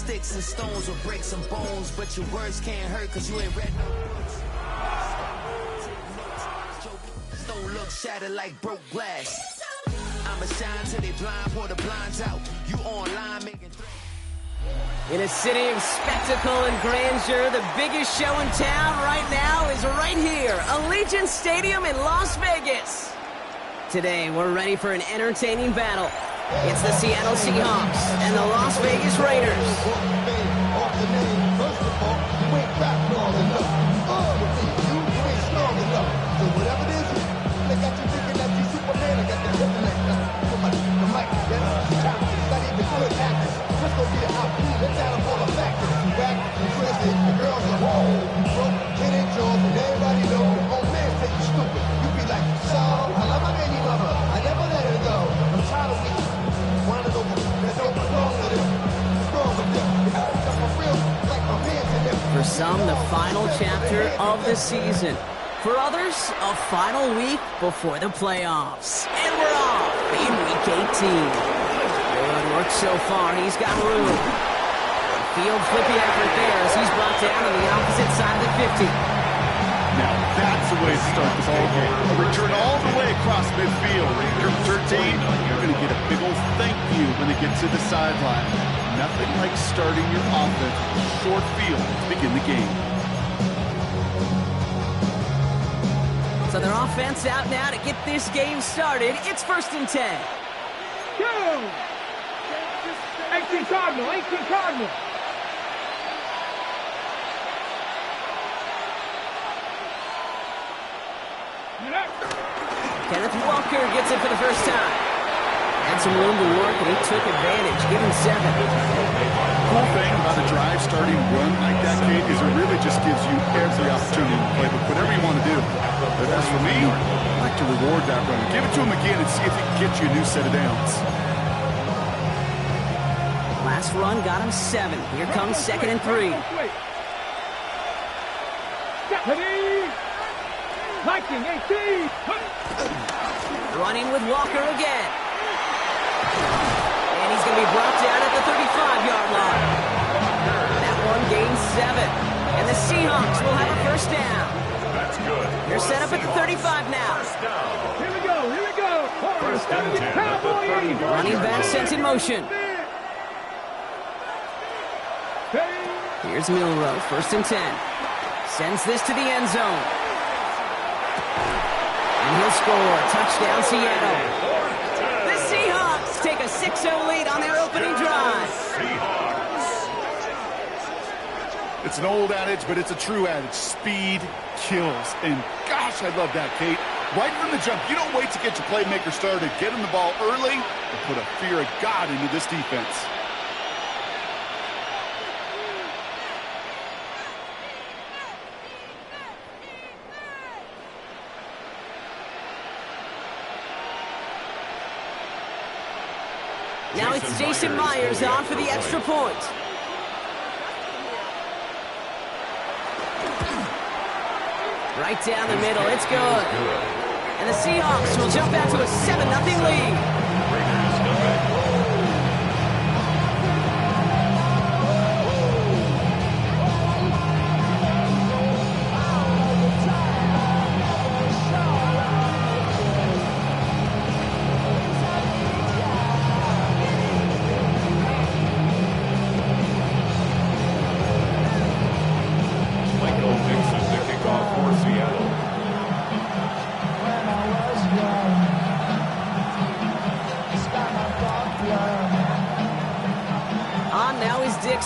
sticks and stones will break some bones, but your words can't hurt cause you ain't read no books. Don't look shattered like broke glass. I'ma shine till they blind, pour the blinds out. You online making In a city of spectacle and grandeur, the biggest show in town right now is right here, Allegiant Stadium in Las Vegas. Today, we're ready for an entertaining battle. It's the Seattle Seahawks and the Las Vegas Raiders. For some, the final chapter of the season. For others, a final week before the playoffs. And we're off in Week 18. Good work so far. He's got room. Field flipping effort there as he's brought down on the opposite side of the 50. Now that's the way to start the ball game. A return all the way across midfield. Your return team, you're going to get a big old thank you when they get to the sideline. Nothing like starting your offense with a short field to begin the game. So their offense out now to get this game started. It's 1st and 10. Go! 18 Cardinal, 18 Cardinal. Kenneth Walker gets it for the first time. Had some room to work, and he took advantage, giving 7. Cool thing about a drive starting run like that, Kate, is it really just gives you every opportunity to play with whatever you want to do. But as for me, I like to reward that run. Give it to him again and see if he can get you a new set of downs. Last run got him 7. Here comes 2nd and 3. Viking 18. Running with Walker again. And he's going to be brought down at the 35-yard line. That one gains 7. And the Seahawks will have a first down. That's good. They're set up at the 35 now. Here we go, here we go. First and 10 at the 35. Running back sent in motion. Here's Milrow, 1st and 10. Sends this to the end zone. And he'll score. Touchdown, Seattle. The Seahawks take a 6-0 lead on their opening drive. It's an old adage, but it's a true adage. Speed kills. And gosh, I love that, Kate. Right from the jump, you don't wait to get your playmaker started. Get him the ball early and put a fear of God into this defense. Now it's Jason Myers on for the extra point. Right down the middle, it's good. And the Seahawks will jump out to a 7-0 lead.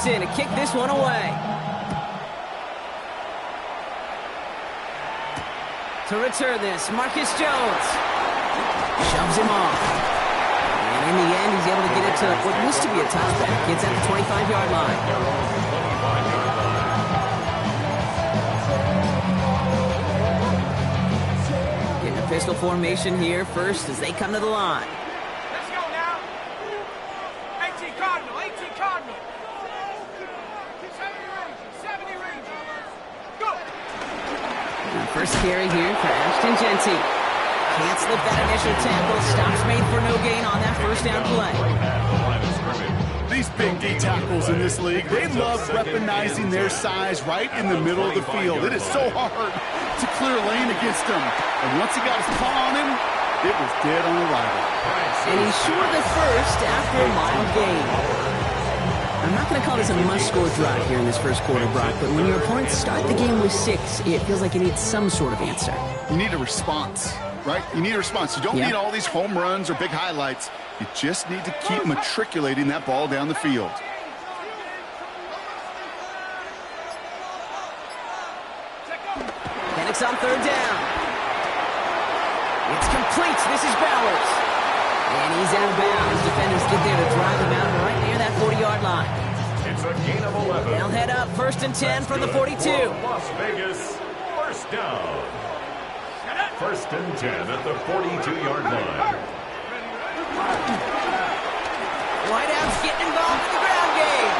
To kick this one away. To return this, Marcus Jones shoves him off. And in the end, he's able to get it to what used to be a touchback. Gets at the 25-yard line. Getting a pistol formation here first as they come to the line. Let's go now. 18 Cardinal, 18 Cardinal. 70 range. Go. And first carry here for Ashton Genty. Can't slip that initial tackle. Stops made for no gain on that first down play. The these big D tackles in this league, they love weaponizing their size right in the middle of the field. It is so hard to clear lane against him. And once he got his paw on him, it was dead on arrival. And he's short the first after a mild gain. I'm not going to call this a must-score drive here in this first quarter, Brock, but when your opponents start the game with 6, it feels like you need some sort of answer. You need a response, right? You need a response. You don't need all these home runs or big highlights. You just need to keep matriculating that ball down the field. Penix on third down. It's complete. This is Bowers. And he's out of bounds. Defenders get there to drive him out right near that 40-yard line. It's a gain of 11. They'll head up first and 10 from the 42. Las Vegas, first down. First and 10 at the 42-yard line. Wideouts getting involved in the ground game.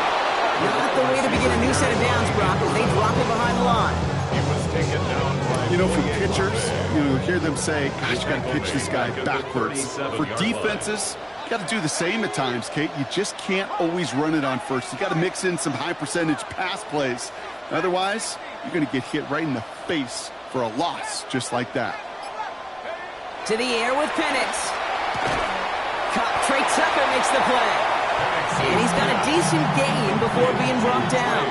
Not the way to begin a new set of downs, Brock, as they drop him behind the line. He was taken down by... You know, for pitchers, you hear them say, gosh, you got to pitch this guy backwards. For defenses, you got to do the same at times, Kate. You just can't always run it on first. You got to mix in some high-percentage pass plays. Otherwise, you're going to get hit right in the face for a loss just like that. To the air with Penix. Trey Tucker makes the play. And he's got a decent gain before being brought down.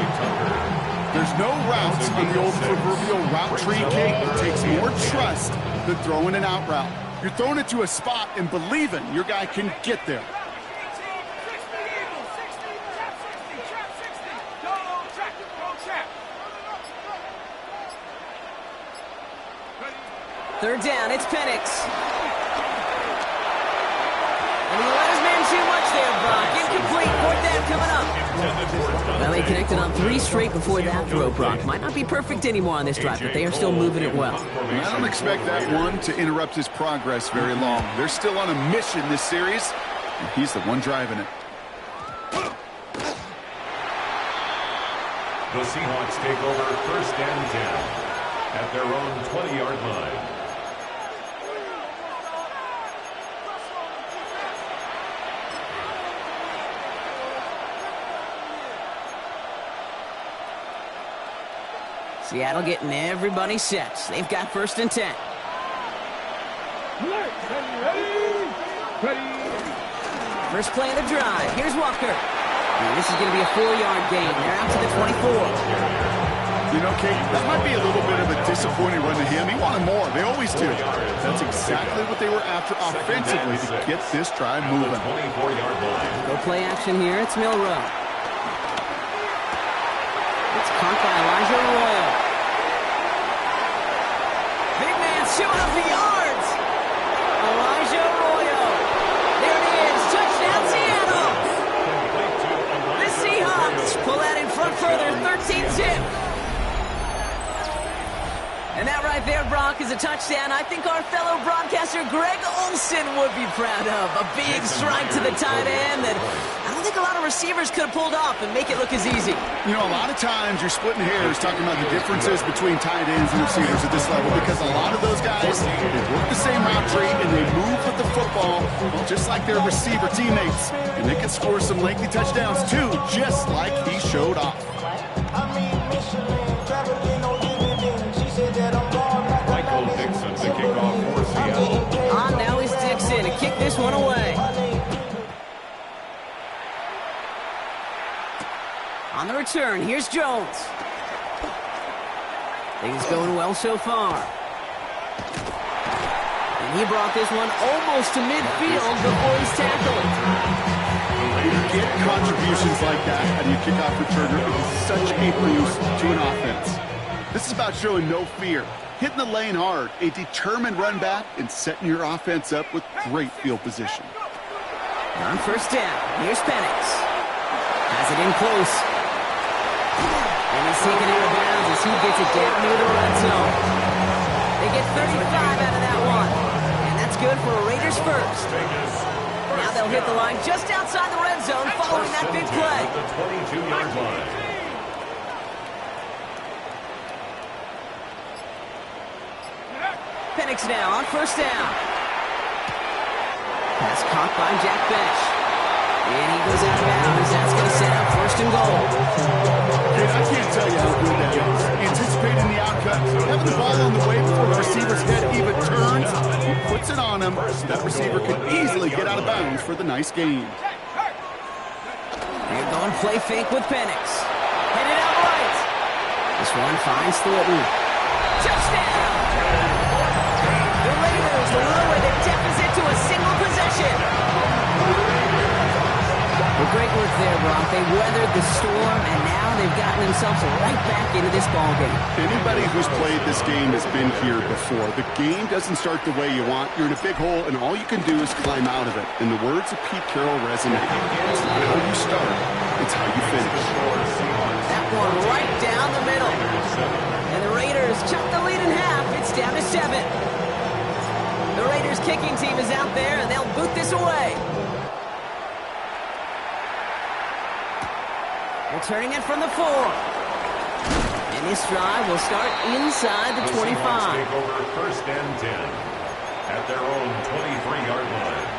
There's no routes on the old proverbial route tree, Kate. It takes more trust than throwing an out route. You're throwing it to a spot and believing your guy can get there. Third down, it's Penix. And he let his man too much there, Brock. Incomplete. Fourth down coming up. Well, they connected on 3 straight before that throw, Brock. Might not be perfect anymore on this drive, but they are still moving it well. I don't expect that one to interrupt his progress very long. They're still on a mission this series, and he's the one driving it. The Seahawks take over first and 10 at their own 20-yard line. Seattle getting everybody set. They've got first and 10. First play of the drive. Here's Walker. And this is going to be a 4-yard gain. They're out to the 24. You know, Kate, that might be a little bit of a disappointing run to him. He wanted more. They always do. That's exactly what they were after offensively to get this drive moving. Go play action here. It's Milrow. It's caught by Elijah Arroyo. Big man showing up the yards. Elijah Arroyo. There it is. Touchdown, Seattle. The Seahawks pull that in front further, 13-10. And that right there, Brock, is a touchdown I think our fellow broadcaster Greg Olsen would be proud of. A big strike to the tight end that I don't think a lot of receivers could have pulled off and make it look as easy. You know, a lot of times you're splitting hairs talking about the differences between tight ends and receivers at this level because a lot of those guys, they work the same route tree and they move with the football just like their receiver teammates. And they can score some lengthy touchdowns too, just like he showed off. The kickoff for Seattle. On now is Dixon to kick this one away. On the return, here's Jones. Things going well so far. And he brought this one almost to midfield before he's tackled. When you get contributions like that out of your kickoff returner, it is such a boost to an offense. This is about showing no fear. Hitting the lane hard, a determined run back, and setting your offense up with great field position. On first down, here's Penix. Has it in close. And he's taken out of bounds as he gets it down near the red zone. They get 35 out of that one. And that's good for a Raiders first. Now they'll hit the line just outside the red zone following that big play. The 22-yard line. Penix now on first down. Pass caught by Jack Bench. And he goes out of bounds. That's going to set up first and goal. Kid, I can't tell you how good that is. Anticipating the outcome, having the ball on the way before the receiver's head even turns, he puts it on him. That receiver could easily get out of bounds for the nice gain. They're going play fake with Penix. Headed out right. This one finds Thornton. Touchdown! The Raiders lower the deficit to a single possession. Well, great work there, Brock. They weathered the storm, and now they've gotten themselves right back into this ballgame. Anybody who's played this game has been here before. The game doesn't start the way you want. You're in a big hole, and all you can do is climb out of it. In the words of Pete Carroll resonate, it's not how you start, it's how you finish. That one right down the middle. And the Raiders chop the lead in half. It's down to 7. The Raiders kicking team is out there, and they'll boot this away. Returning it from the 4. And this drive will start inside the 25. Take over first and 10 at their own 23-yard line.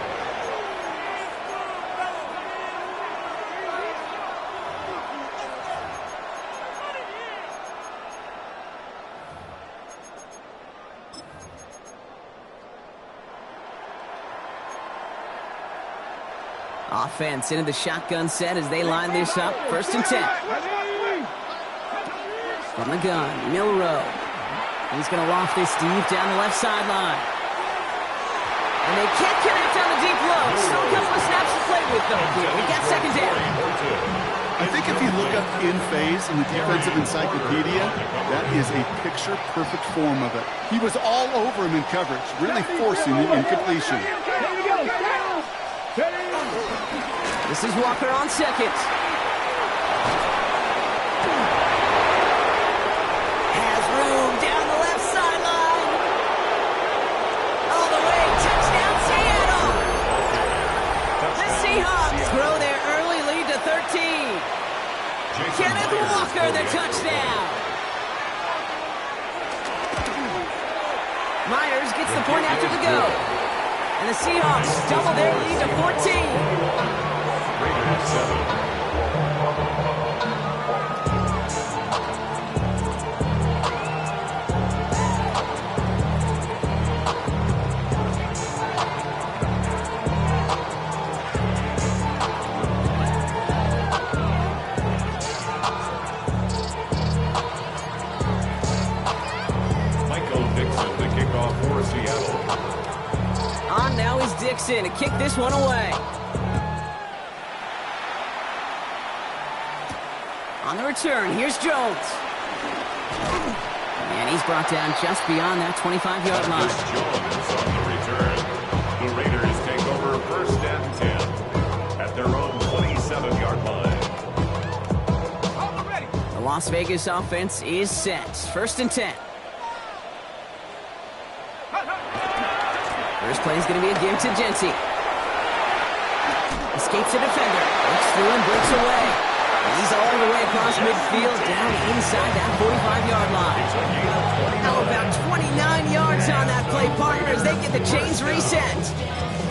Offense into the shotgun set as they line this up. First and 10. From the gun, Milrow. He's going to loft this deep down the left sideline. And they can't connect on the deep low. Still a couple of snaps to play with, though, here. We got second down. I think if you look up in phase in the defensive encyclopedia, that is a picture-perfect form of it. He was all over him in coverage, really forcing the incompletion. This is Walker on second. Has room down the left sideline. All the way, touchdown Seattle. The Seahawks grow their early lead to 13. Kenneth Walker, the touchdown. Myers gets the point after the go. And the Seahawks double their lead to 14. Raiders 7. Dixon to kick this one away. On the return, here's Jones. And he's brought down just beyond that 25-yard line. Jones on the return. The Raiders take over first and 10 at their own 27-yard line. The Las Vegas offense is set. First and 10. First play is going to be a give to Jency. Escapes a defender. Looks through and breaks away. And he's all the way across midfield down inside that 45-yard line. Now about 29 yards on that play, partner, as they get the chains reset.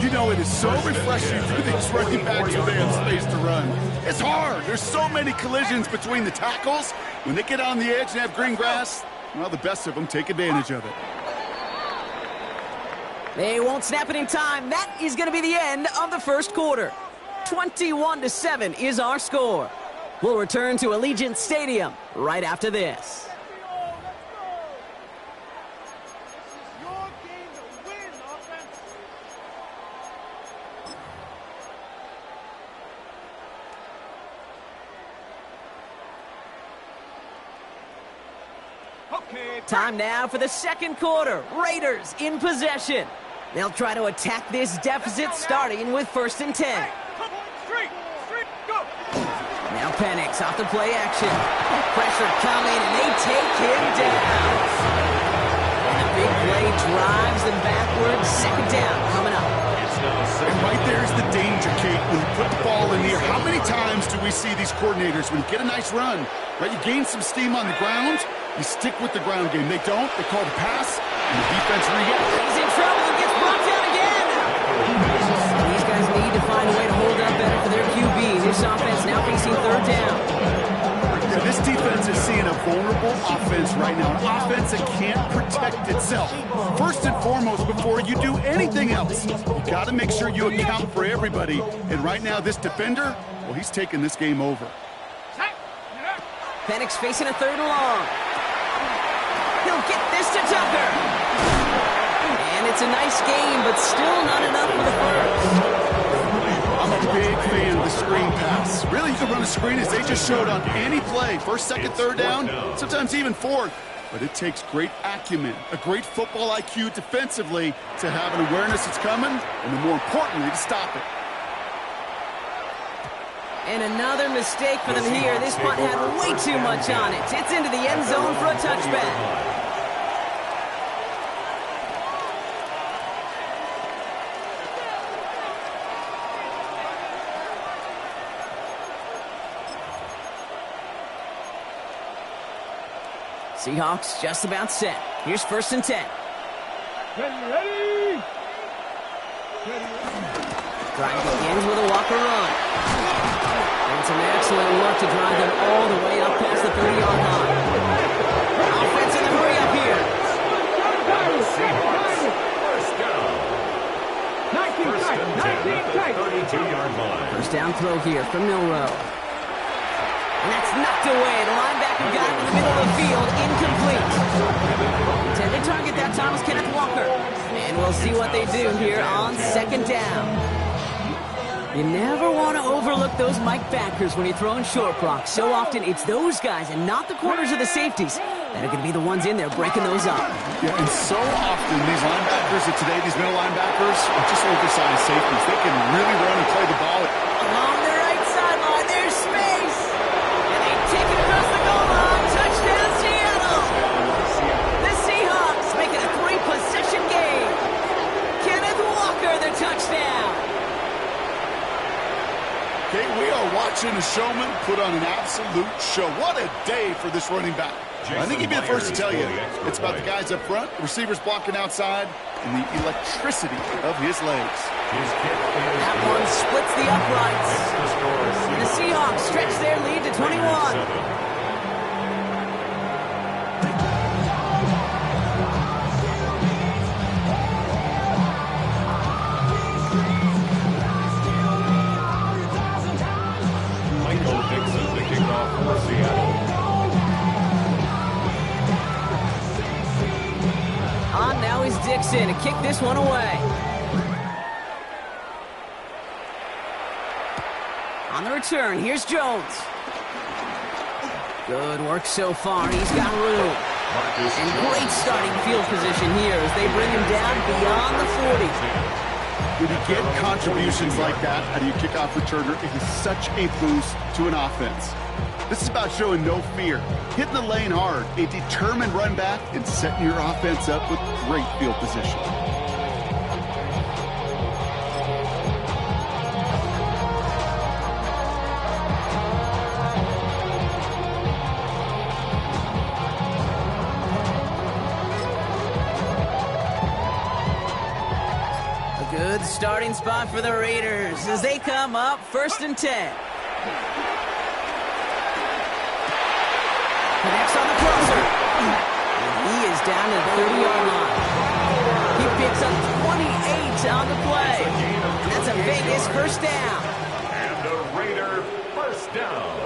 You know, it is so refreshing for these running backs when they have space to run. It's hard. There's so many collisions between the tackles. When they get on the edge and have green grass, well, the best of them take advantage of it. They won't snap it in time. That is going to be the end of the first quarter. 21-7 is our score. We'll return to Allegiant Stadium right after this. Time now for the second quarter. Raiders in possession. They'll try to attack this deficit starting with first and 10. Now Penix off the play action. Pressure coming, and they take him down. And the big play drives them backwards. Second down coming up. And right there's the danger, Kate, when you put the ball in the air. How many times do we see these coordinators, when you get a nice run, right, you gain some steam on the ground, you stick with the ground game. They don't. They call the pass, and the defense reacts. He's in trouble and gets brought down again. These guys need to find a way to hold up better for their QB. This offense now facing third down. Yeah, this defense is seeing a vulnerable offense right now, an offense that can't protect itself. First and foremost, before you do anything else, you got to make sure you account for everybody. And right now, this defender, well, he's taking this game over. Penix facing a third and long. He'll get this to Tucker. And it's a nice game, but still not enough for the first. I'm a big fan of the screen pass. Really, you can run a screen as they just showed on any play. First, second, third down, sometimes even fourth. But it takes great acumen, a great football IQ defensively to have an awareness it's coming, and then more importantly, to stop it. And another mistake for them here. This punt had way too much on it. It's into the end zone for a touchback. Seahawks just about set. Here's 1st and 10. Ready. Drive begins with a Walker run. And some excellent work to drive them all the way up past the 30-yard line. Offense in the hurry up here. Seahawks, first down. First and 10 at the 32-yard line. First down throw here from Milrow. And that's knocked away. The linebacker got it in the middle of the field. Incomplete. Intended target that time was Kenneth Walker. And we'll see what they do here on 2nd down. You never want to overlook those Mike backers when you're throwing short, Brock. So often it's those guys and not the corners or the safeties that are going to be the ones in there breaking those up. Yeah, and so often these linebackers of today, these middle linebackers, are just oversized safeties. They can really run and play the ball. Along the right sideline, there's space. And they take it across the goal line. Touchdown, Seattle. The Seahawks make it a 3-possession game. Kenneth Walker, the touchdown. Okay, we are watching a showman put on an absolute show. What a day for this running back. I think he'd be the first to tell you. It's about the guys up front, receivers blocking outside, and the electricity of his legs. That one splits the uprights. And the Seahawks stretch their lead to 21. On now is Dixon to kick this one away. On the return, here's Jones. Good work so far. He's got room. And great starting field position here as they bring him down beyond the 40. When you get contributions like that out of your kickoff returner, it is such a boost to an offense. This is about showing no fear, hitting the lane hard, a determined run back, and setting your offense up with great field position. A good starting spot for the Raiders as they come up 1st and 10. Connects on the crosser. And he is down to the 30-yard line. He picks up 28 on the play. That's a Vegas first down. And a Raider first down.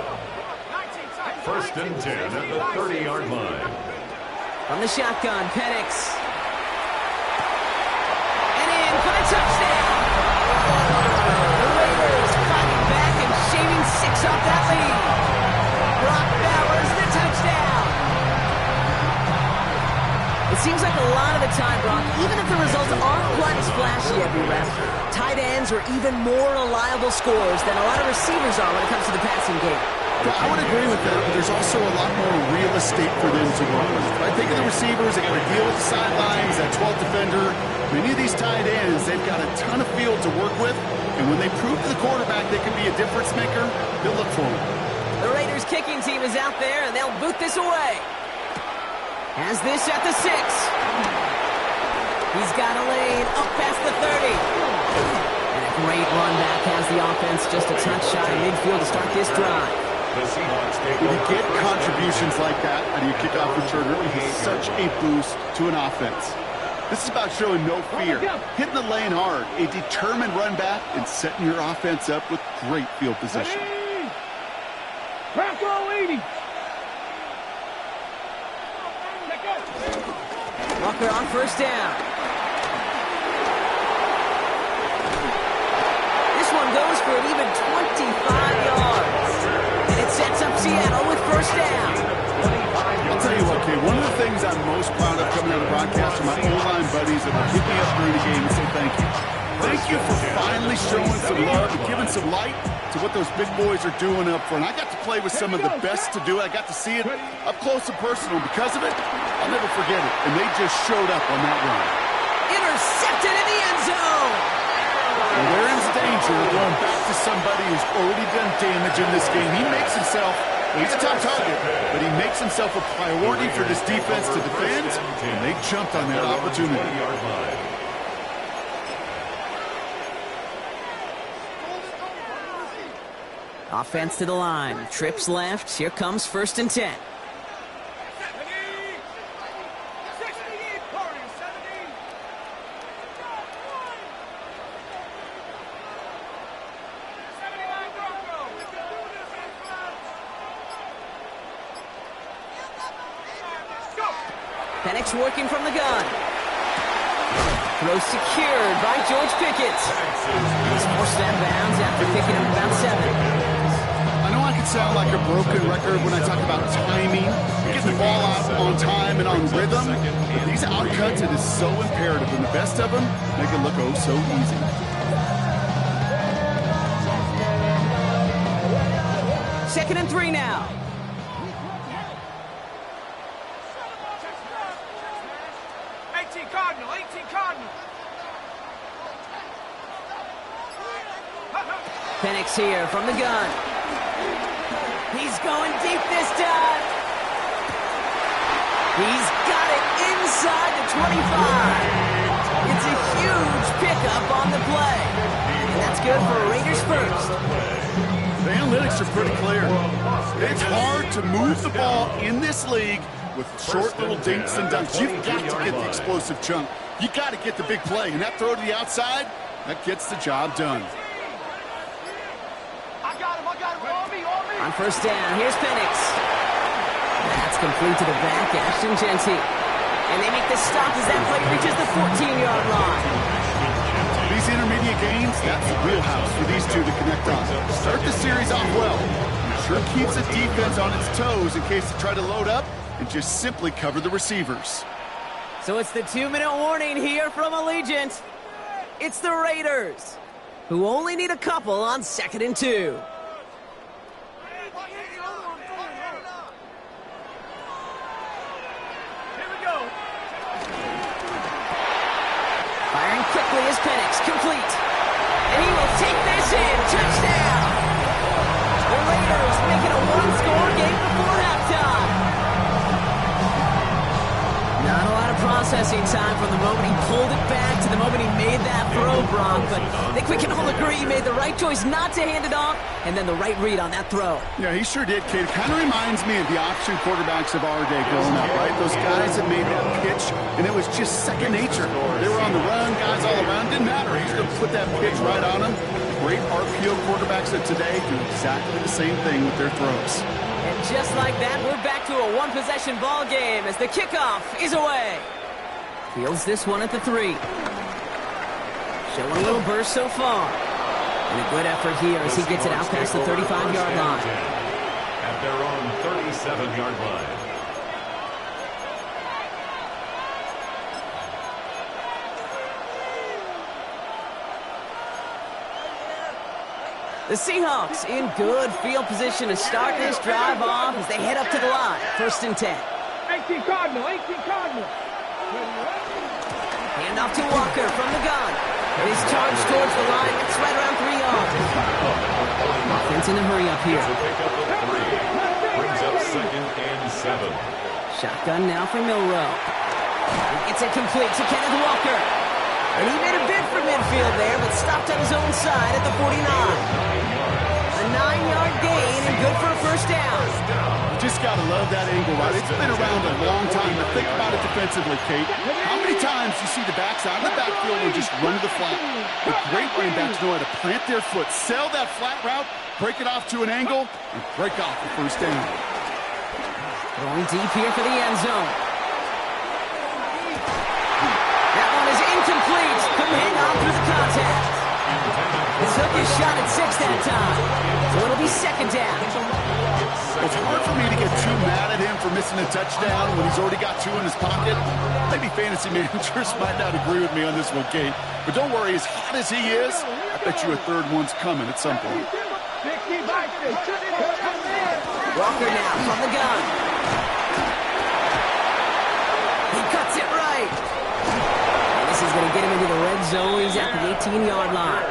1st and 10 at the 30-yard line. From the shotgun, Penix. And in for the touchdown. The Raiders fighting back and shaving 6 off that lead. Brock Bowers, the touchdown. It seems like a lot of the time, Brock, even if the results aren't quite as flashy every rep, tight ends are even more reliable scorers than a lot of receivers are when it comes to the passing game. Yeah, I would agree with that, but there's also a lot more real estate for them to work with. I think of the receivers, they got to deal with the sidelines, that 12th defender. Many of these tight ends, they've got a ton of field to work with, and when they prove to the quarterback they can be a difference maker, they'll look for him. The Raiders kicking team is out there, and they'll boot this away. Has this at the 6. He's got a lane up past the 30. And a great run back has the offense just a touch shy of midfield to start this drive. The Seahawks take When you over get first contributions like that out of your kickoff returner, it is such a boost to an offense. This is about showing no fear, hitting the lane hard, a determined run back, and setting your offense up with great field position. Walker on first down. This one goes for an even 25 yards. And it sets up Seattle with first down. I'll tell you what, Kay, one of the things I'm most proud of coming out of the broadcast are my O-line buddies that will hit me up during the game and say thank you. Thank you for finally showing some love and giving some light to what those big boys are doing up front. I got to play with some of the best to do it. I got to see it up close and personal. Because of it, I'll never forget it. And they just showed up on that run. Intercepted in the end zone. When they're in danger, they're going back to somebody who's already done damage in this game. He makes himself, he's a top target, but he makes himself a priority for this defense to defend, and they jumped on that opportunity. Offense to the line. Trips left. Here comes 1st and 10. Penix working from the gun. Throw secured by George Pickett. He's forced out of bounds after picking up about 7. I know I can sound like a broken record when I talk about timing, getting the ball out on time and on rhythm. But these outcuts, it is so imperative, and the best of them make it look oh so easy. Second and 3 now. Penix here from the gun. He's going deep this time. He's got it inside the 25. It's a huge pickup on the play. And that's good for Raiders first. The analytics are pretty clear. It's hard to move the ball in this league with short little dinks and dunks. You've got to get the explosive chunk. You got to get the big play. And that throw to the outside, that gets the job done. On first down, here's Penix. That's complete to the back, Szn2. And they make the stop as that play reaches the 14-yard line. These intermediate gains, that's the wheelhouse for these two to connect on. Start the series off well. It sure keeps the defense on its toes in case they try to load up and just simply cover the receivers. So it's the 2-minute warning here from Allegiant. It's the Raiders, who only need a couple on 2nd and 2. Firing quickly is Penix, complete. And he will take this in, touchdown! The Raiders making a one-score game before halftime. Not a lot of processing time from the moment he pulled it back to the moment he made that throw, Brock. But I think we can all agree he made the right choice not to hand it off, and then the right read on that throw. Yeah, he sure did, kid. It kind of reminds me of the option quarterbacks of our day growing up, right? Those guys that made that pitch, and it was just second nature. They were on the run, guys all around. Didn't matter. He's going to put that pitch right on them. Great RPO quarterbacks of today do exactly the same thing with their throws. And just like that, we're back to a one-possession ball game as the kickoff is away. Fields this one at the 3. Showing a little burst so far. And a good effort here as he gets it out past the 35-yard line. At their own 37-yard line. The Seahawks in good field position to start this drive off as they head up to the line. 1st and 10. 18 Cardinal. Hand off to Walker from the gun. And he's charged towards the line. It's right around 3 yards. Offense in a hurry up here. It's a pickup of 3. Brings up 2nd and 7. Shotgun now for Milrow. He gets it complete to Kenneth Walker. And he made a bid for midfield there, but stopped on his own side at the 49. A 9-yard gain and good for a first down. You just got to love that angle, right? It's been around a long time, but think about it defensively, Kate. How many times do you see the backs out of the backfield and just run to the flat? The great running backs know how to plant their foot, sell that flat route, break it off to an angle, and break off the first down. Throwing deep here for the end zone. That one is incomplete. Couldn't hang on through the contact. He took his shot at 6 that time. So it'll be second down. It's hard for me to get too mad at him for missing a touchdown when he's already got 2 in his pocket. Maybe fantasy managers might not agree with me on this one, Kate. But don't worry, as hot as he is, I bet you a third one's coming at some point. Walker now from the gun. He cuts it right. This is going to get him into the red zone. He's at the 18-yard line.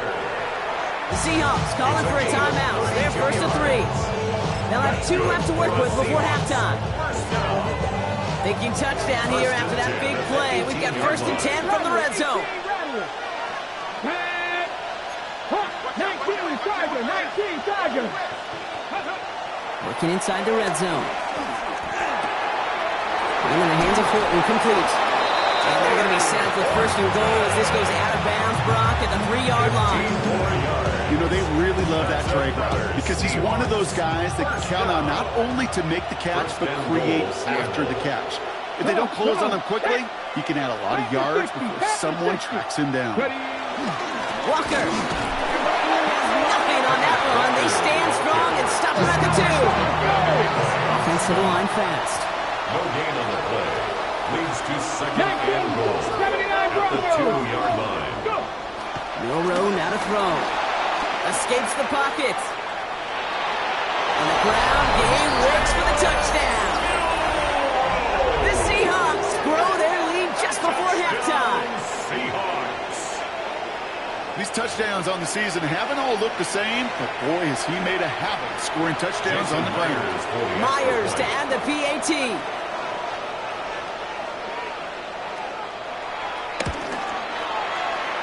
The Seahawks calling for a timeout. They're first to 3. They'll have 2 left to work with before halftime. Thinking touchdown here after that big play. We've got first and 10 from the red zone. 19 Tiger. Working inside the red zone. And in the hands of Fulton, complete. And they're going to be set up with first and goal as this goes out of bounds, Brock, at the 3-yard line. You know, they really love that drag route because he's one of those guys that can count on not only to make the catch, but create after the catch. If they don't close on him quickly, he can add a lot of yards before someone tracks him down. Walker has nothing on that one. They stand strong and stop him at the 2. Offensive line fast. No gain on the play. Leads to second and goal at the 2-yard line. Milrow now to throw. Escapes the pocket. And the ground game works for the touchdown. The Seahawks grow their lead just before halftime. Seahawks. These touchdowns on the season haven't all looked the same, but boy, has he made a habit of scoring touchdowns on the ground. Myers to add the PAT.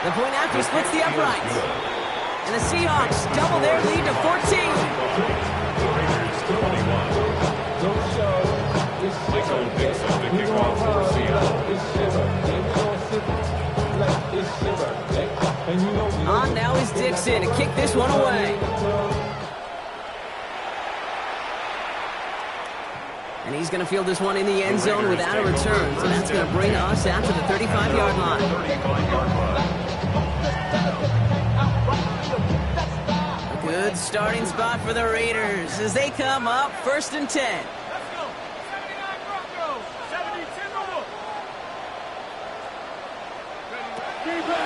The point after splits the uprights. And the Seahawks double their lead to 14. On now is Dixon to kick this one away. And he's going to field this one in the end zone without a return. So that's going to bring us out to the 35-yard line. Good starting spot for the Raiders as they come up first and 10. Let's go. 79 Broncos. 72 Noble.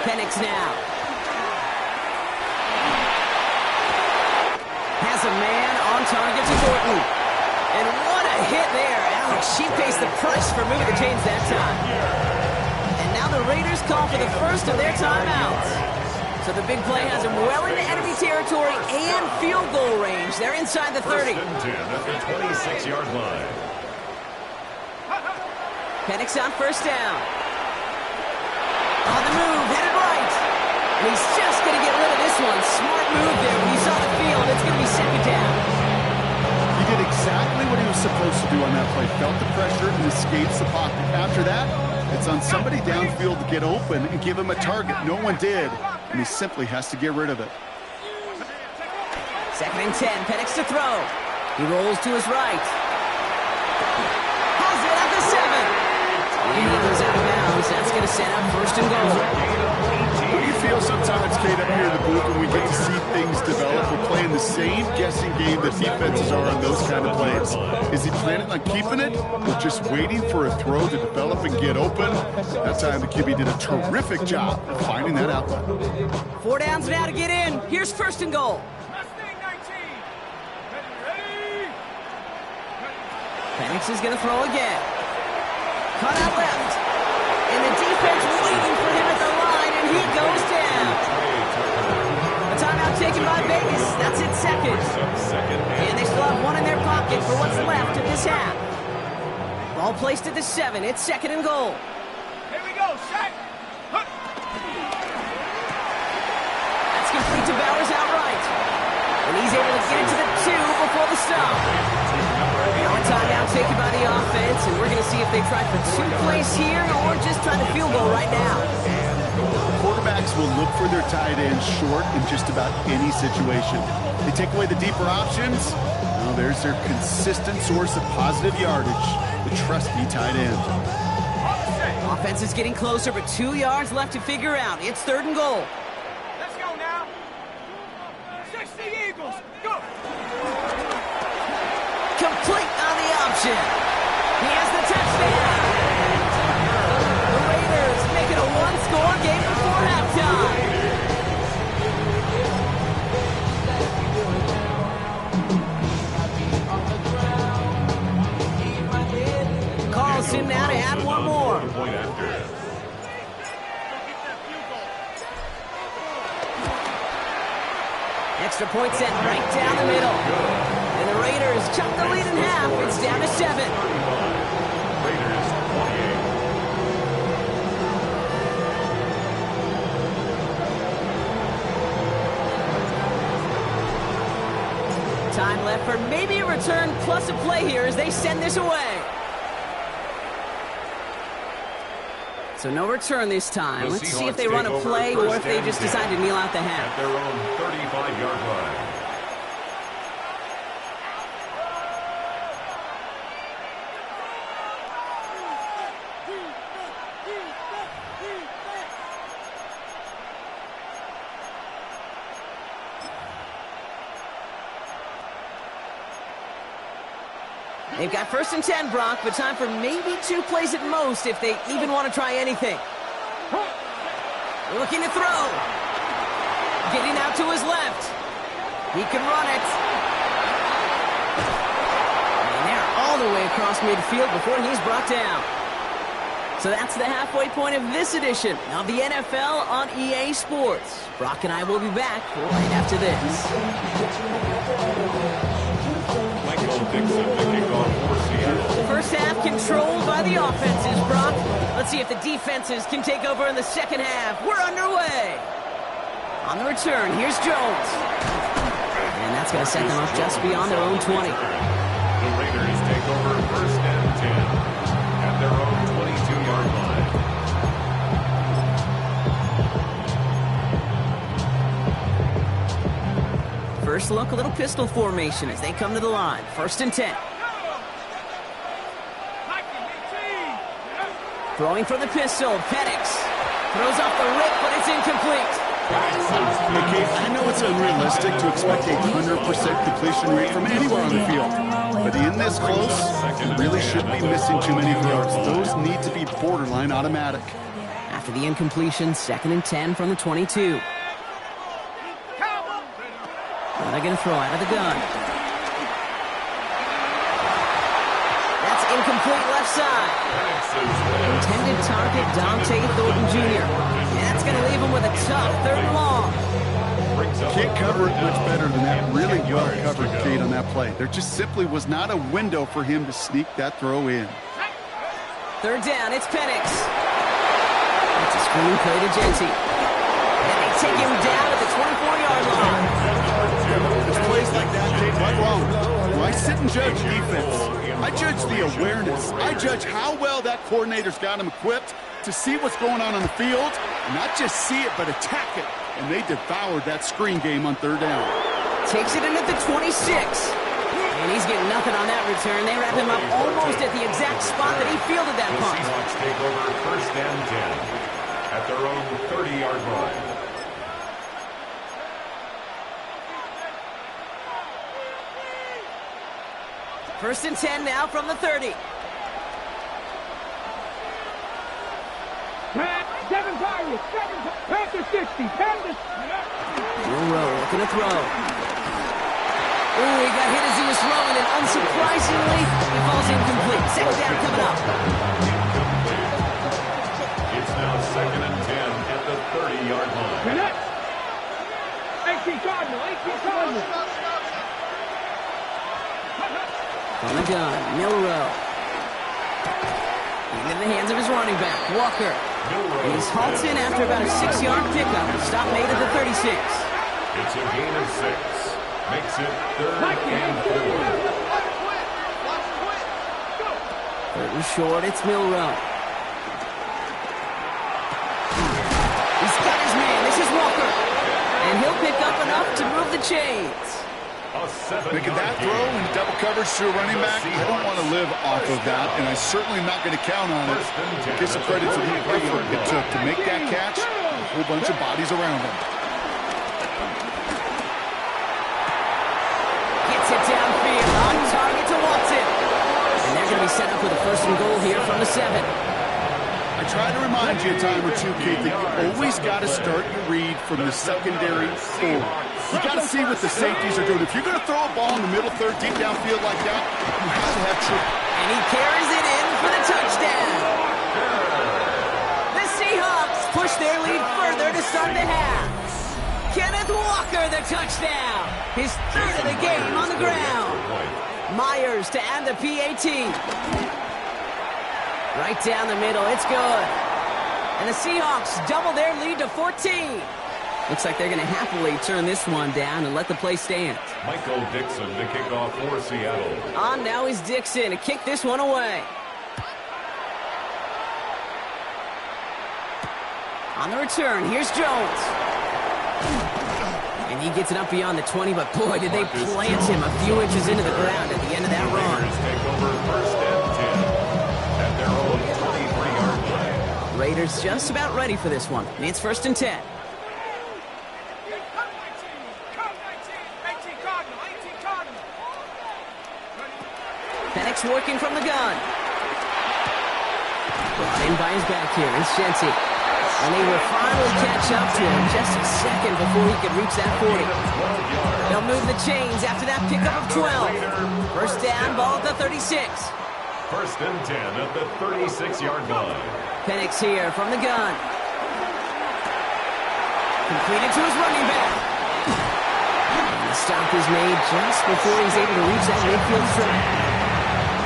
Penix now. Has a man on target to Thornton. And what a hit there. Alex, she pays the price for moving the chains that time. And now the Raiders call for the first of their timeouts. So the big play has him well into enemy territory and field goal range. They're inside the 30. First and 10 at the 26-yard line. Penix on first down. On the move, headed right. And he's just going to get rid of this one. Smart move there when he saw the field. It's going to be second down. He did exactly what he was supposed to do on that play. Felt the pressure and escapes the pocket. After that, it's on somebody downfield to get open and give him a target. No one did, and he simply has to get rid of it. Second and 10, Penix to throw. He rolls to his right. Has it at the 7. And he goes out of bounds. That's going to set up first and goal. What do you feel sometimes, Kate, up here in the booth when we get to see things develop? We're playing the same guessing game that defenses are on those kind of plays. Is he planning on keeping it or just waiting for a throw to develop and get open? That time the QB did a terrific job of finding that outlet. 4 downs now to get in. Here's first and goal. Mustang 19. Ready. Penix is going to throw again. Cut out left. And the defense waiting for him at the line, and he goes down. A timeout taken by Vegas. That's it, second. And they still have one in their pocket for what's left of this half. Ball placed at the 7. It's second and goal. Here we go. Set. He devours outright. And he's able to get it to the 2 before the stop. Now a timeout taken by the offense, and we're going to see if they try for 2 plays here or just try the field goal right now. Quarterbacks will look for their tight ends short in just about any situation. They take away the deeper options. Well, there's their consistent source of positive yardage, the trusty tight end. Offense is getting closer, but 2 yards left to figure out. It's 3rd and goal. Let's go now. 60 Eagles, go. Complete on the option. He has the touchdown. The Raiders make it a 1-score game before halftime. Calls him now to add one more. Extra point set right down the middle. And the Raiders chop the lead in half. It's down to 7. Raiders 28. Time left for maybe a return plus a play here as they send this away. So no return this time. Let's see if they run a play or if they just decide to kneel out the half. At their own 35-yard line. They've got 1st and 10, Brock, but time for maybe 2 plays at most if they even want to try anything. Looking to throw. Getting out to his left. He can run it. And they're all the way across midfield before he's brought down. So that's the halfway point of this edition of the NFL on EA Sports. Brock and I will be back right after this. First half controlled by the offenses, Brock. Let's see if the defenses can take over in the second half. We're underway. On the return, here's Jones. And that's going to set them up just beyond their own 20. The Raiders take over 1st and 10 at their own 22-yard line. First look, a little pistol formation as they come to the line. 1st and 10. Throwing for the pistol, Penix. Throws off the rip, but it's incomplete. Okay, I know it's unrealistic to expect a 100% completion rate from anywhere on the field. But in this close, you really shouldn't be missing too many throws. Those need to be borderline automatic. After the incompletion, 2nd and 10 from the 22. What are they going to throw out of the gun? That's incomplete left side. Intended target, Dante Thornton Jr. And that's going to leave him with a tough 3rd and long. Can't cover it much better than that really well-covered Kate on that play. There just simply was not a window for him to sneak that throw in. 3rd down, it's Penix. It's a screen play to Genty. And they take him down at the 24-yard line. It's plays like that, Kate, what's wrong? Do I sit and judge defense? I judge the awareness. I judge how well that coordinator's got him equipped to see what's going on the field, and not just see it, but attack it. And they devoured that screen game on 3rd down. Takes it in at the 26. And he's getting nothing on that return. They wrap him up almost at the exact spot that he fielded that The punt. Seahawks take over 1st and 10 at their own 30-yard line. First and 10 now from the 30. Seven Pirates, Panther 60, Panther. Monroe looking to throw. Ooh, he got hit as he was throwing, and unsurprisingly, he falls incomplete. 2nd down coming up. It's now 2nd and 10 at the 30-yard line. Connect. 18 Cardinal, 18 Cardinal. On the gun, Milrow. In the hands of his running back, Walker. And he's halted after about a 6-yard pickup. Stop made at the 36. It's a gain of 6. Makes it 3rd and 4. Third and short, it's Milrow. He's got his man. This is Walker. And he'll pick up enough to move the chains. Making that throw in double coverage to a running back, I don't want to live off of that, and I'm certainly not going to count on it. Give some credit to the effort it took to make that catch, a whole bunch of bodies around him. Gets it downfield, on target to Watson. And they're going to be set up with a 1st and goal here from the 7. I try to remind you a time or two, Kate, that you always got to start your read from the secondary forward. You got to see what the safeties are doing. If you're going to throw a ball in the middle third, deep downfield like that, you have to have true. And he carries it in for the touchdown. The Seahawks push their lead further to start the half. Kenneth Walker, the touchdown. His 3rd of the game on the ground. Myers to add the PAT. Right down the middle, it's good. And the Seahawks double their lead to 14. Looks like they're going to happily turn this one down and let the play stand. Michael Dixon to kick off for Seattle. On now is Dixon to kick this one away. On the return, here's Jones. And he gets it up beyond the 20, but boy, did they plant him a few inches into the ground at the end of that run. Raiders take over 1st and 10 at their own 23-yard line. Raiders just about ready for this one. It's 1st and 10. Penix working from the gun. Brought in by his back here is Szn2. And they will finally catch up to him just a second before he could reach that 40. They'll move the chains after that pickup of 12. 1st down, ball at the 36. 1st and 10 at the 36-yard line. Penix here from the gun. Completed to his running back. And the stop is made just before he's able to reach that midfield strike.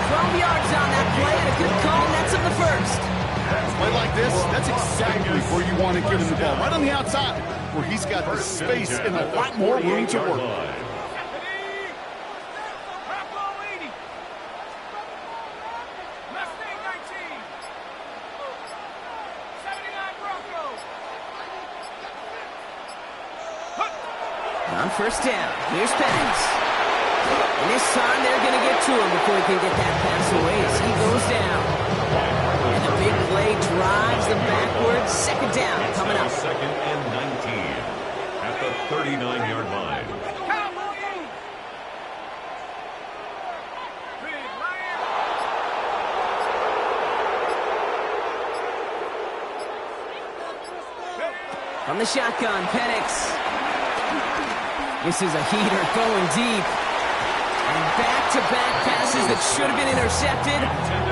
12 yards on that play and a good call nets him the 1st. Play like this, that's exactly where you want to give him the ball. Right on the outside, where he's got the space and a lot more room to work. On 1st down, here's Penix. And this time they're going to get to him before he can get that pass away as he goes down. And the big play drives them backwards. 2nd down coming up. 2nd and 19 at the 39-yard line. From the shotgun, Penix. This is a heater going deep. And back-to-back passes that should have been intercepted.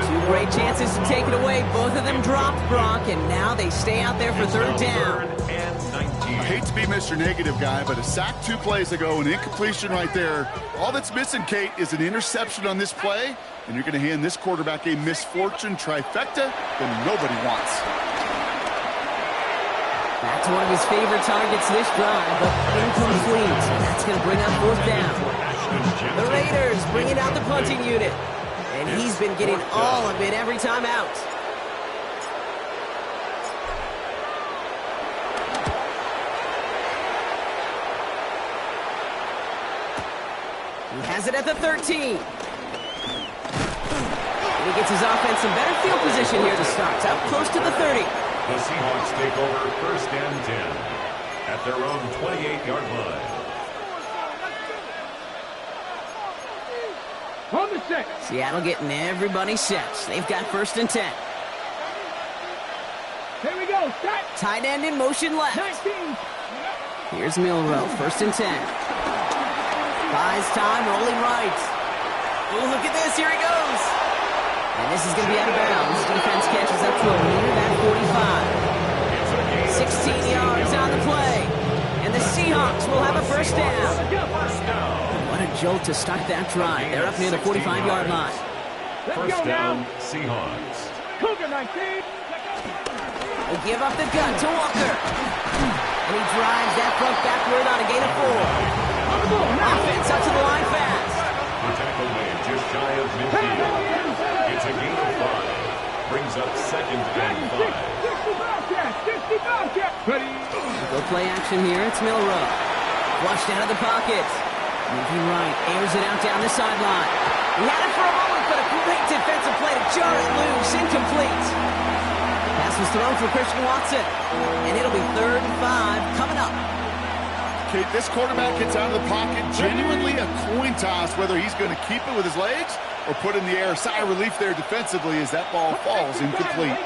2 great chances to take it away. Both of them dropped, Gronk, and now they stay out there for 3rd down. 3rd and 19. I hate to be Mr. Negative guy, but a sack 2 plays ago, an incompletion right there. All that's missing, Kate, is an interception on this play, and you're going to hand this quarterback a misfortune trifecta that nobody wants. Back to one of his favorite targets this drive, but incomplete. That's going to bring up 4th down. The Raiders bringing out the punting unit. And he's been getting all of it every time out. He has it at the 13. And he gets his offense in better field position here to start. Up close to the 30. The Seahawks take over 1st and 10 at their own 28-yard line. On the 6. Seattle getting everybody set. They've got 1st and 10. Here we go. Set. Tight end in motion left. 19. Here's Milrow, 1st and 10. Buys time, rolling right. Oh, look at this. Here he goes. And this is going to be out of bounds. Defense catches up to him near that 45. 16 yards on the play. And the Seahawks will have a 1st down. What a jolt to start that drive. They're up near the 45-yard line. 1st down, Seahawks. Cougar 19. They give up the gun to Walker. And he drives that front backward on a gain of 4. Offense up to the line fast. The tackle made just shy of midfield. It's a gain of 5. Brings up 2nd and 5. Go play action here. It's Milrow. Flushed out of the pocket. Moving right. Airs it out down the sideline. He had it for a moment, but a great defensive play to jar it loose. Incomplete. Pass was thrown for Christian Watson. And it'll be 3rd and 5 coming up. Okay, this quarterback gets out of the pocket. Genuinely a coin toss whether he's going to keep it with his legs or put in the air. Sigh of relief there defensively as that ball falls incomplete.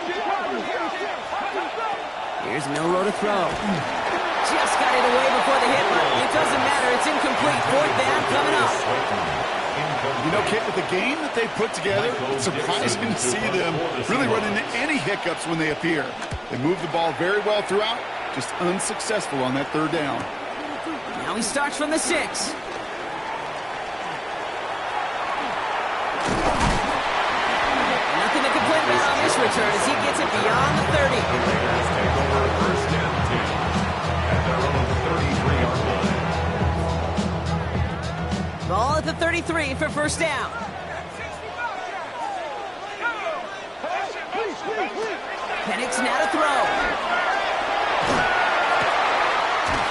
Here's Milrow to throw. Just got it away before the hit, but it doesn't matter. It's incomplete. 4th down coming up. You know, Kit, with the game that they put together, it's surprising to see them really run into any hiccups when they appear. They move the ball very well throughout, just unsuccessful on that 3rd down. Now he starts from the 6. Nothing to complain about on this return as he gets it beyond the 30. Take over 1st and 10 at their own 33-yard line. Ball at the 33 for 1st down. Penix now to throw.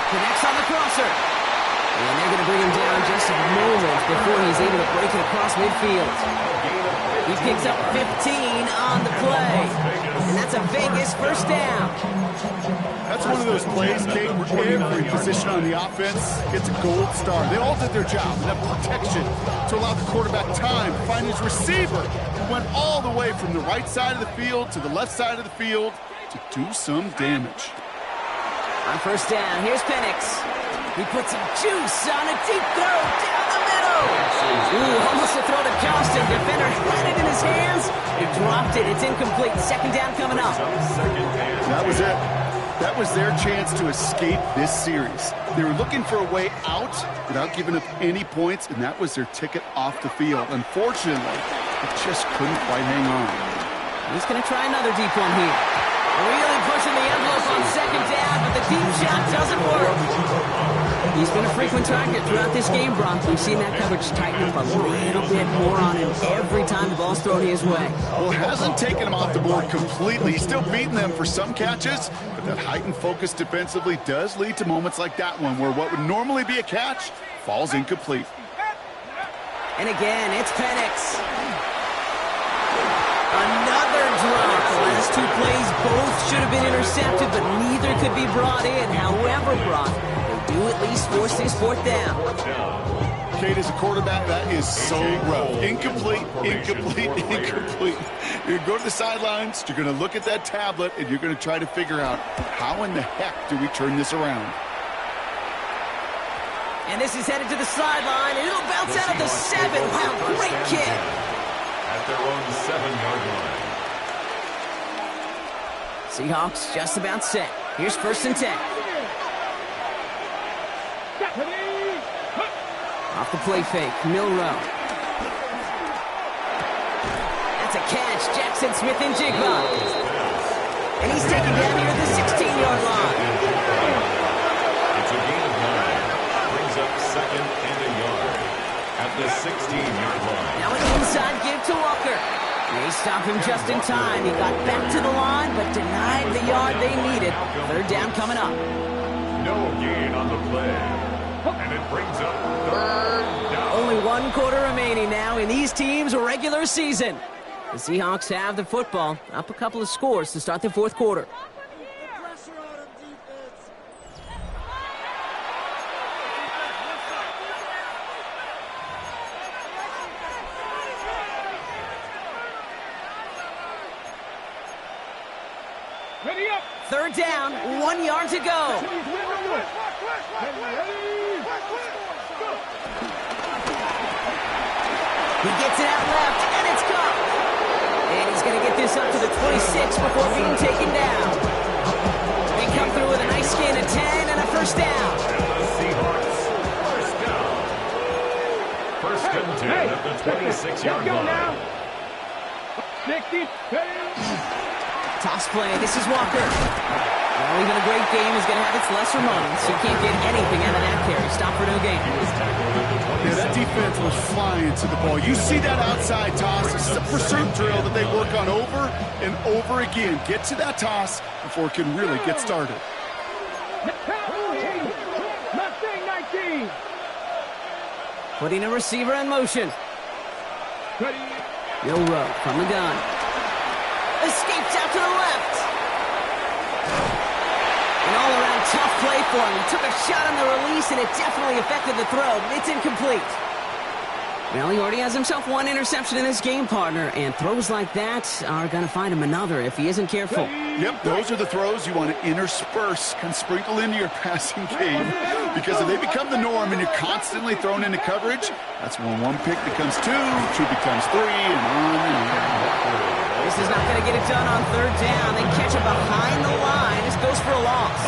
Connects on the crosser. And they're going to bring him down just a moment before he's able to break it across midfield. He picks up 15 on the play. And that's a Vegas 1st down. That's one of those plays, Kate, where every position on the offense gets a gold star. They all did their job, enough protection to allow the quarterback time to find his receiver, who went all the way from the right side of the field to the left side of the field to do some damage. On 1st down, here's Penix. He puts some juice on a deep throw down the middle. Ooh, almost a throw to Johnston. Defender had it in his hands. He dropped it. It's incomplete. 2nd down coming up. That was it. That was their chance to escape this series. They were looking for a way out without giving up any points, and that was their ticket off the field. Unfortunately, it just couldn't quite hang on. He's going to try another deep one here. Really pushing the envelope on 2nd down, but the deep shot doesn't work. He's been a frequent target throughout this game, Brock. We've seen that coverage tighten up a little bit more on him every time the ball's thrown his way. Well, it hasn't taken him off the board completely. He's still beating them for some catches, but that heightened focus defensively does lead to moments like that one where what would normally be a catch falls incomplete. And again, it's Penix. Another drop. The last 2 plays both should have been intercepted, but neither could be brought in. However, Brock, they do at least force this 4th down. Kate, as a quarterback, that is so rough. Incomplete, incomplete, incomplete. You're going to go to the sidelines, you're going to look at that tablet, and you're going to try to figure out how in the heck do we turn this around. And this is headed to the sideline, and it'll bounce out of the 7. Wow, great kick. At their own 7-yard line. Seahawks just about set. Here's 1st and 10. Off the play fake, Milrow. That's a catch, Jackson Smith-Njigba. And he's taken down here at the 16-yard line. It's a gain of 9. Brings up 2nd and a yard at the 16-yard line. Now an inside give to Walker. They stop him just in time. He got back to the line, but denied the yard they needed. 3rd down coming up. No gain on the play. And it brings up 3rd down. Only 1 quarter remaining now in these teams' regular season. The Seahawks have the football, up a couple of scores to start the 4th quarter. Ready up. 3rd down, 1 yard to go. He gets it out left, and it's caught. And he's going to get this up to the 26 before being taken down. They come through with a nice gain of 10 and a 1st down. And the Seahawks, 1st down. 1st and 10 at the 26-yard line. 60. Toss play. This is Walker. Well, even a great game is going to have its lesser moments. You can't get anything out of that carry. Stop for no gain. Yeah, that defense was flying to the ball. You see that outside toss. This is a pursuit drill that they work on over and over again. Get to that toss before it can really get started. Putting a receiver in motion. Milroe from the gun. Escapes out to the left. An all-around tough play for him. He took a shot on the release, and it definitely affected the throw, but it's incomplete. Well, he already has himself one interception in this game, partner, and throws like that are going to find him another if he isn't careful. Yep, those are the throws you want to intersperse, kind of sprinkle into your passing game, because if they become the norm and you're constantly thrown into coverage, that's when one pick becomes two becomes three, and on and on. This is not going to get it done on third down. They catch him behind the line. This goes for a loss.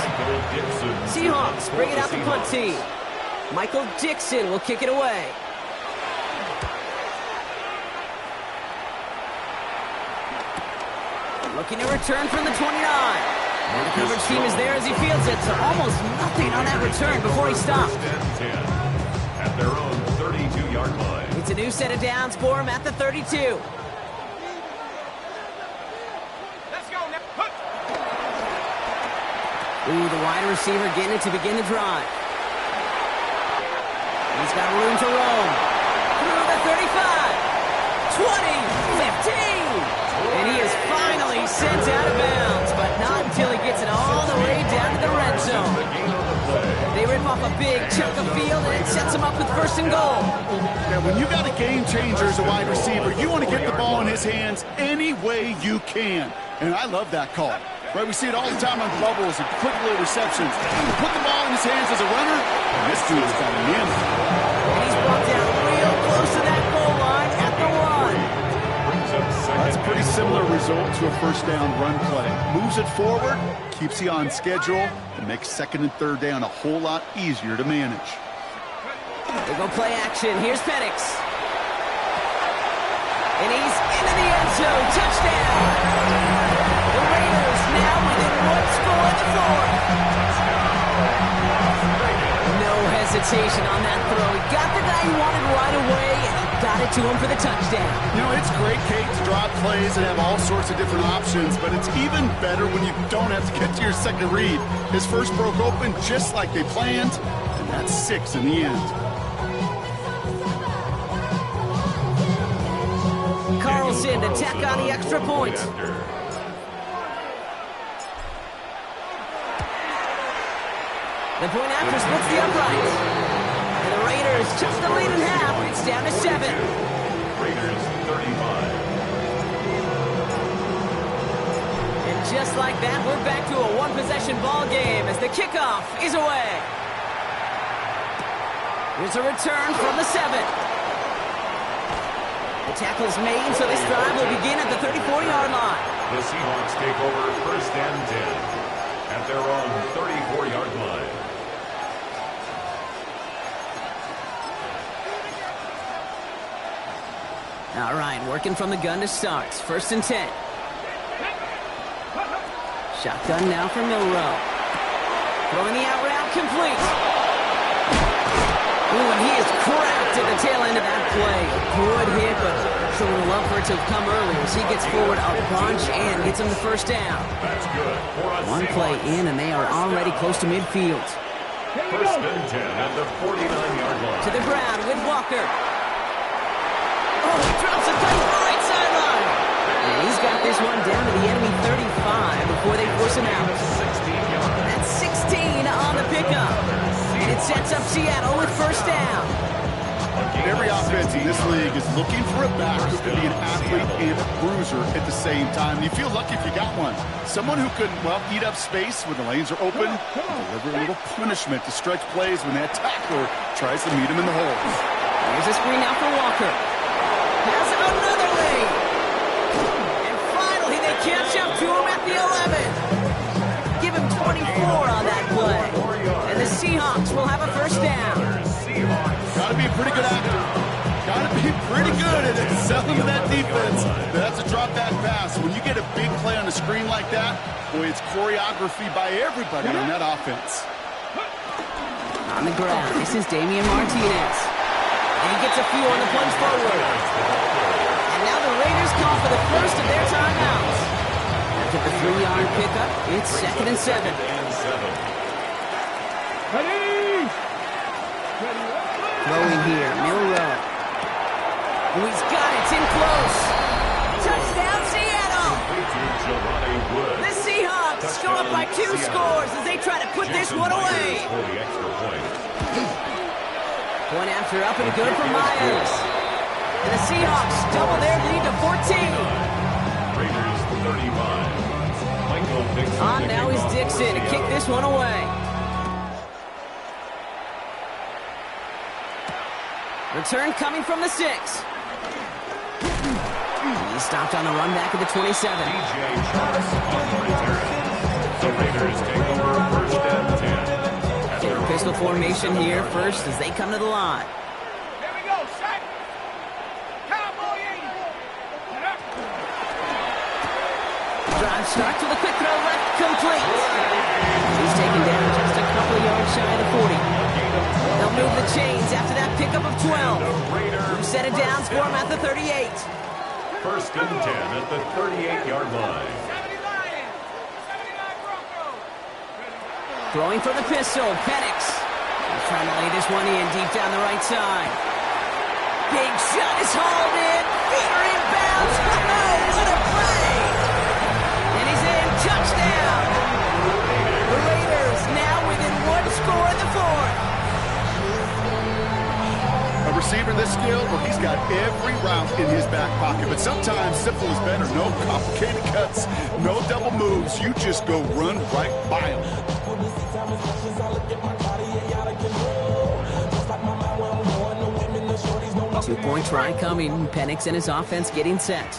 Seahawks bring it out the punt team. Michael Dixon will kick it away. Looking to return from the 29. And the coverage team is there as he fields it, so almost nothing on that return before he stopped. At their own 32-yard line. It's a new set of downs for him at the 32. Let's go now. Ooh, the wide receiver getting it to begin the drive. He's got room to roam. Through the 35. 20. 15. And he is finally sent out of bounds, but not until he gets it all the way down to the red zone. They rip off a big chunk of field, and it sets him up with first and goal. Yeah, when you got a game changer as a wide receiver, you want to get the ball in his hands any way you can. And I love that call. Right, we see it all the time on bubbles and quick little receptions. Put the ball in his hands as a runner, and this dude's got him in. And he's brought down real close to that goal line at the one. That's a pretty similar result to a first down run play. Moves it forward, keeps you on schedule, and makes second and third down a whole lot easier to manage. They go play action. Here's Penix. And he's into the end zone. Touchdown. The Raiders now within one score of the fourth. No hesitation on that throw. He got the guy he wanted right away, and he got it to him for the touchdown. You know, it's great, Kate, to drop plays and have all sorts of different options, but it's even better when you don't have to get to your second read. His first broke open just like they planned, and that's 6 in the end. Carlson to tack on the extra point. The point after splits the upright. And the Raiders just a lead in half. It's down to 7. Raiders 35. And just like that, we're back to a one-possession ball game as the kickoff is away. Here's a return from the 7. The tackle's made, so this drive will begin at the 34-yard line. The Seahawks take over first and 10 at their own 34-yard line. All right, working from the gun to start. First and 10. Shotgun now for Milroe. Throwing the out route complete. Ooh, and he is cracked at the tail end of that play. A good hit, but sure would love for it to have come earlier as he gets forward a bunch and gets him the first down. That's good. One play in, and they are already close to midfield. First and 10 at the 49-yard line. To the ground with Walker. Oh, he drops a cut to the right sideline. And he's got this one down to the enemy 35 before they force him out. That's 16 on the pickup. And it sets up Seattle with first down. Every offense in this league is looking for a back who can be an athlete and a bruiser at the same time. And you feel lucky if you got one. Someone who can, well, eat up space when the lanes are open and deliver a little punishment to stretch plays when that tackler tries to meet him in the holes. Here's a screen now for Walker. Has another lane. And finally they catch up to him at the 11. Give him 24 on that play. And the Seahawks will have a first down. Got to be a pretty good actor. Got to Pretty good at selling that defense. That's a drop back pass. When you get a big play on the screen like that, boy, it's choreography by everybody on that offense. On the ground, this is Damian Martinez. And he gets a few on the plunge forward. And now the Raiders call for the first of their timeouts. After the 3-yard pickup, it's 2nd and 7. Throwing here, Milroe. Oh, he's got it. It's in close. Touchdown, Seattle! The Seahawks go up by 2 scores as they try to put this one away. Point after up and good for Myers. And the Seahawks double their lead to 14. Raiders 35. Michael Dixon. On now is Dixon to kick this one away. Return coming from the 6. He stopped on the run back at the 27. DJ Charles on the return. The Raiders take over 1st and 10. Their pistol formation here first as they come to the line. Here we go, set. Cowboy 80. Get up. Drive start to the quick throw left, complete. He's taken down just a couple of yards shy of the 40. They'll move the chains after that pickup of 12. Who set it down, score him at the 38. 1st and 10 at the 38-yard line. 70 Lions. 79 Broncos. Throwing for the pistol, Penix. He's trying to lay this one in deep down the right side. Big shot is hauled in. Feet are in bounds. Oh, what a play! And he's in. Touchdown! The Raiders now within 1 score in the 4th. A receiver this skilled, well, he's got every route in his back pocket. But sometimes simple is better. No complicated cuts, no double moves. You just go run right by him. 2-point try coming. Penix and his offense getting set.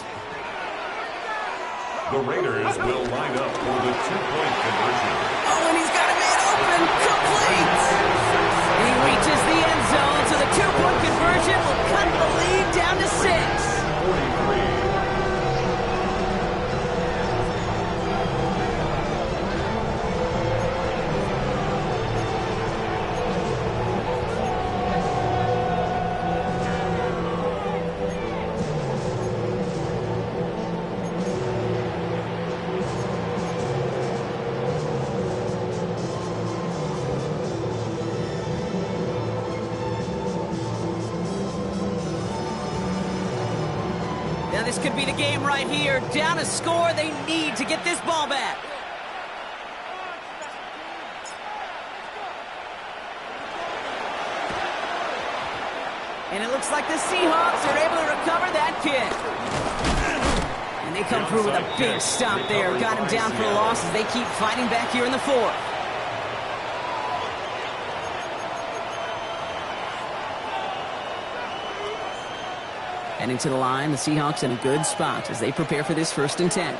The Raiders will line up for the 2-point conversion. Oh, and he's got a man open. Complete! He reaches the end zone, so the 2-point conversion will cut the lead down to 6. 43. Now this could be the game right here. Down a score, they need to get this ball back. And it looks like the Seahawks are able to recover that kick. And they come through with a big stop there. Got him down for a loss as they keep fighting back here in the 4th. Heading to the line, the Seahawks in a good spot as they prepare for this 1st and 10.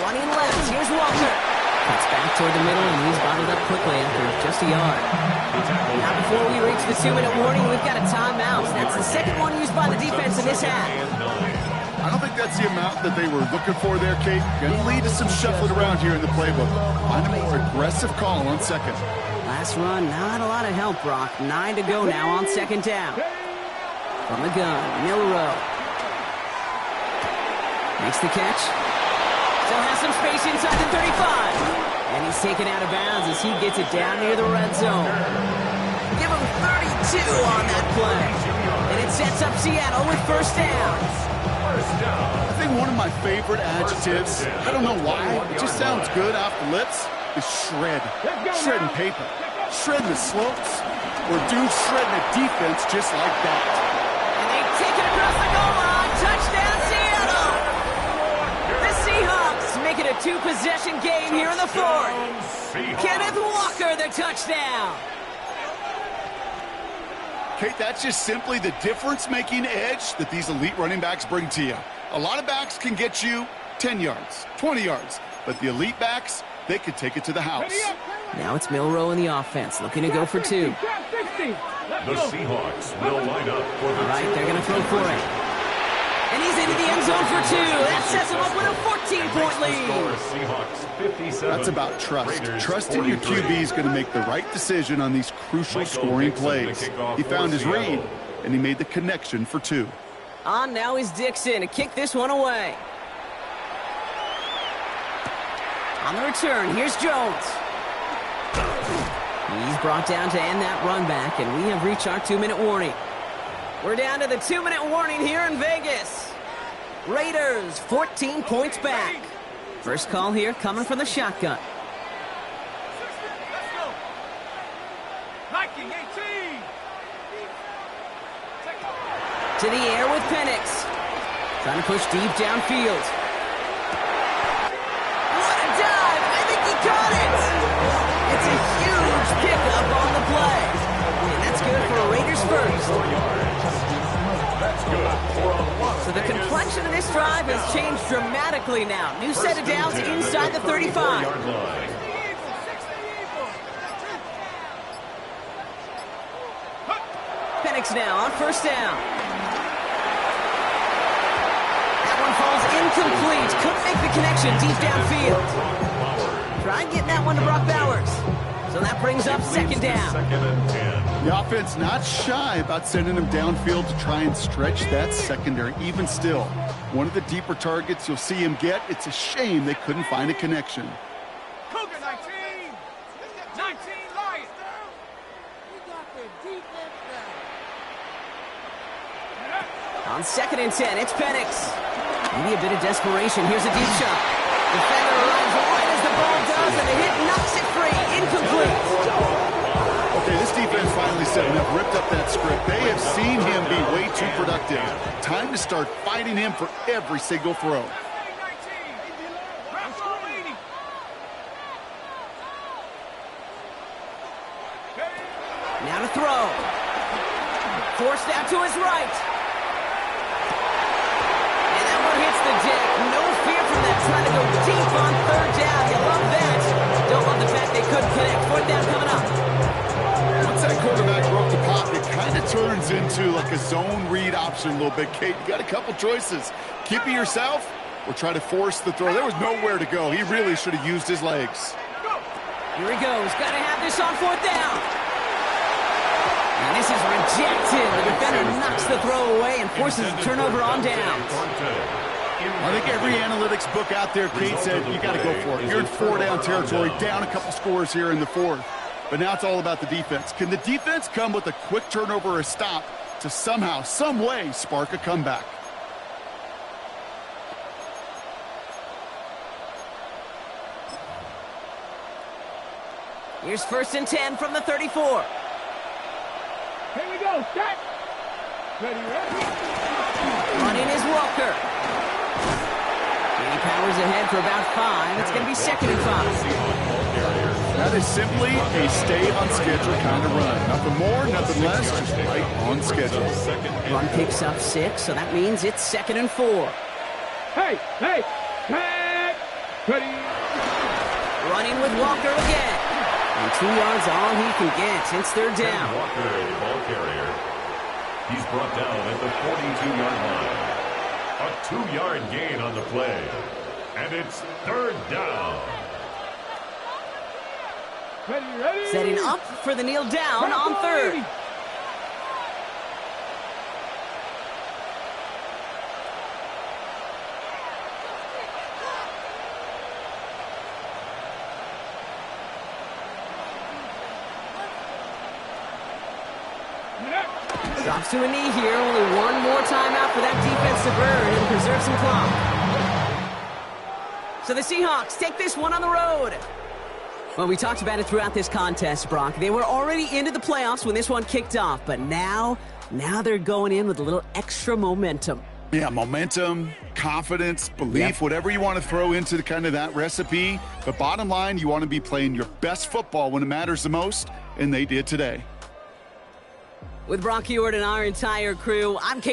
Running left, here's Walker. Cuts back toward the middle, and he's bottled up quickly after just a yard. Now before we reach the 2-minute warning, we've got a timeout. That's the 2nd one used by the defense in this half. I don't think that's the amount that they were looking for there, Kate. Going to lead to some shuffling around here in the playbook. Find a more aggressive call on 2nd. Last run, not a lot of help, Brock. 9 to go now on 2nd down. From the gun, Milroe. Makes the catch. Still has some space inside the 35. And he's taken out of bounds as he gets it down near the red zone. Give him 32 on that play. And it sets up Seattle with 1st down. I think one of my favorite adjectives, I don't know why, it just sounds good off the lips, is shred. Shredding paper. Shredding the slopes. Or dude shredding a defense just like that. And they take it across the goal line. Touchdown, Seattle! The Seahawks make it a 2-possession game here in the 4th. Kenneth Walker, the touchdown. Kate, that's just simply the difference-making edge that these elite running backs bring to you. A lot of backs can get you 10 yards, 20 yards, but the elite backs, they could take it to the house. Now it's Milroe in the offense, looking to go for 2. The Seahawks will line up for the They're going to throw for it. And he's into the end zone for 2. That sets him up with a 14-point lead. Seahawks 57. That's about trust. Raiders Trusting your 43. QB is going to make the right decision on these crucial scoring plays. He found his read, and he made the connection for 2. On now is Dixon to kick this one away. On the return, here's Jones. He's brought down to end that run back, and we have reached our 2-minute warning. We're down to the 2-minute warning here in Vegas. Raiders, 14 points back. First call here coming from the shotgun. Let's go. Nike 18. To the air with Penix. Trying to push deep downfield. What a dive! I think he caught it! It's a huge pickup on the play. And that's good for a Raiders first. That's good for a loss. So the complexion of this drive has changed dramatically now. New set of downs inside the 35. Penix now on first down. That one falls incomplete. Couldn't make the connection deep downfield. Try getting that one to Brock Bowers. So that brings up second down. Second and 10. The offense not shy about sending him downfield to try and stretch that secondary. Even still, one of the deeper targets you'll see him get. It's a shame they couldn't find a connection. Cougar 19. 19 Lions. On second and 10, it's Penix. Maybe a bit of desperation. Here's a deep shot. Defender arrives right as the ball does, and the hit knocks it free. Incomplete. Okay, this defense finally setting up, ripped up that script. They have seen him be way too productive. Time to start fighting him for every single throw. 19. Bravo 80. Now to throw. Forced out to his right. And that one hits the deck. No fear from that. Trying to go deep on third down. You love that. Don't love the fact they couldn't connect. Fourth down coming up. Once that quarterback broke the pocket, it kind of turns into like a zone read option a little bit. Kate, you got a couple choices. Keep it yourself or try to force the throw. There was nowhere to go. He really should have used his legs. Here he goes. Got to have this on fourth down. And this is rejected. The defender knocks the throw away and forces a turnover on downs. I think every analytics book out there, Kate, said you got to go for it. You're in 4-down territory, down a couple scores here in the 4th. But now it's all about the defense. Can the defense come with a quick turnover or a stop to somehow, some way, spark a comeback? Here's first and 10 from the 34. Here we go. Set. Ready. Running is Walker. He powers ahead for about 5. It's going to be second and 5. That is simply a stay on schedule kind of run. Nothing more, nothing less, just right on schedule. Run picks up 6, so that means it's second and 4. Hey. Set. Ready. Running with Walker again. And 2 yards all he can get. It's third down. Walker, the ball carrier. He's brought down at the 42-yard line. A 2-yard gain on the play. And it's third down. Ready. Setting up for the kneel down on third. Drops to a knee here. Only one more timeout for that defense to burn and preserve some clock. So the Seahawks take this one on the road. Well, we talked about it throughout this contest, Brock. They were already into the playoffs when this one kicked off, but now they're going in with a little extra momentum. Yeah, momentum, confidence, belief, whatever you want to throw into the kind of that recipe. But bottom line, you want to be playing your best football when it matters the most, and they did today. With Brock Ewart and our entire crew, I'm Kate.